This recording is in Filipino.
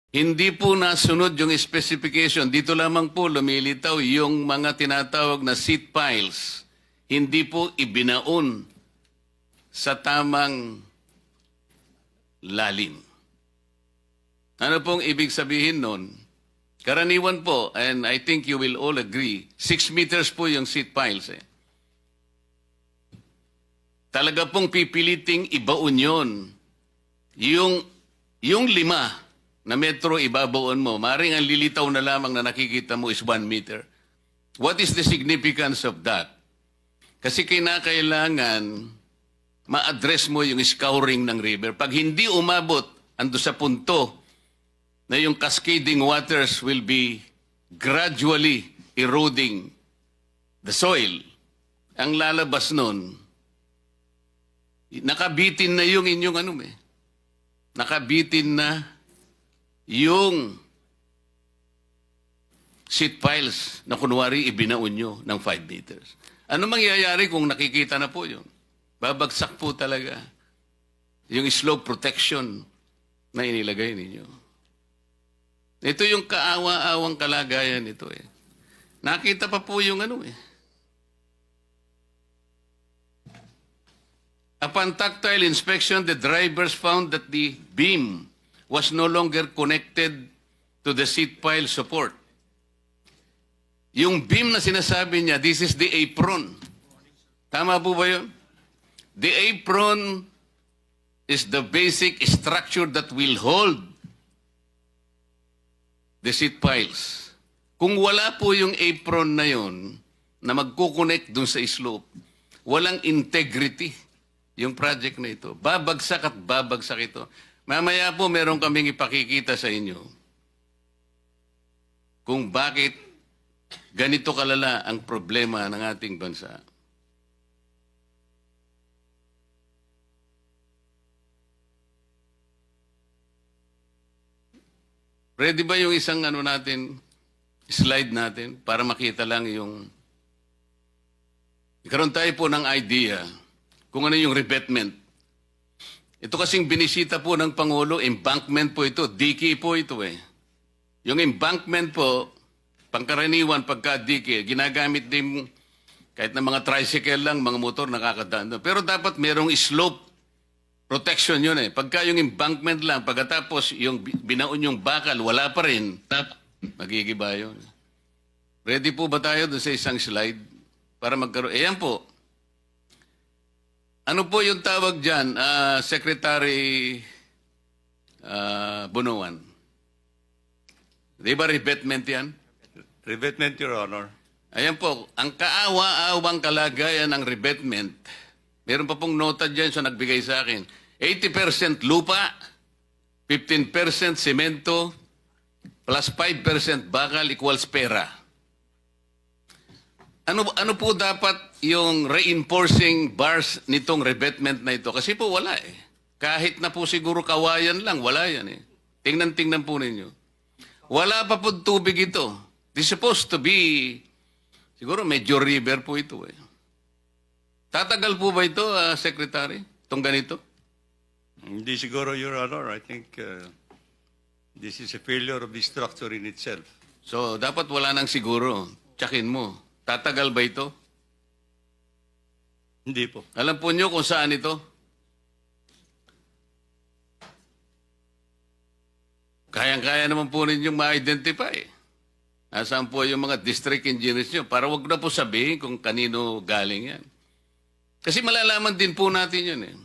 Hindi po nasunod yung specification. Dito lamang po lumilitaw yung mga tinatawag na seat piles. Hindi po ibinaon sa tamang lalim. Ano pong ibig sabihin nun? Karaniwan po, and I think you will all agree, 6 meters po yung seat piles. Talaga pong pipiliting ibaon yun. Yung 5 na metro ibabaon mo, maring ang lilitaw na lamang na nakikita mo is 1 meter. What is the significance of that? Kasi kinakailangan ma-address mo yung scouring ng river. Pag hindi umabot, ando sa punto na yung cascading waters will be gradually eroding the soil, ang lalabas nun, nakabitin na yung inyong nakabitin na yung seat piles na kunwari ibinaon nyo ng 5 meters. Ano mangyayari kung nakikita na po yun? Babagsak po talaga yung slope protection na inilagay ninyo. Ito yung kaawa-awang kalagayan nito eh. Nakita pa po yung Upon tactile inspection, the drivers found that the beam was no longer connected to the seat pile support. Yung beam na sinasabi niya, this is the apron. Tama po ba yun? The apron is the basic structure that will hold the seat piles. Kung wala po yung apron na yun, na magkukonect dun sa slope, walang integrity yung project na ito. Babagsak at babagsak ito. Mamaya po meron kaming ipakikita sa inyo kung bakit ganito kalala ang problema ng ating bansa. Ready ba yung isang slide natin para makita lang yung ikaroon tayo po ng idea kung ano yung revetment. Ito kasing binisita po ng Pangulo, embankment po ito, dike po ito eh. Yung embankment po, pangkaraniwan pagka dike, ginagamit din kahit na mga tricycle lang, mga motor nakakadaan. Pero dapat merong slope protection yun eh. Pagka yung embankment lang, pagkatapos yung binaon yung bakal, wala pa rin, magigiba yun. Ready po ba tayo doon sa isang slide para magkaroon? Ayan po. Ano po yung tawag dyan, Secretary Bunuan? Di ba revetment yan? Revetment, Your Honor. Ayan po, ang kaawa-awang kalagayan ng revetment, meron pa pong nota dyan sa nagbigay sa akin, 80% lupa, 15% semento, plus 5% bakal equals pera. Ano po dapat yung reinforcing bars nitong revetment na ito? Kasi po wala eh. Kahit na po siguro kawayan lang, wala yan eh. Tingnan po ninyo. Wala pa po tubig ito. This is supposed to be, siguro medyo river po ito eh. Tatagal po ba ito, Secretary? Itong ganito? Hindi siguro, Your Honor. I think this is a failure of the structure in itself. So, dapat wala nang siguro. Tsakin mo. Tatagal ba ito? Hindi po. Alam po nyo kung saan ito? Kayang-kaya naman po ninyong ma-identify. Nasaan po yung mga district engineers nyo? Para wag na po sabihin kung kanino galing yan. Kasi malalaman din po natin yun eh.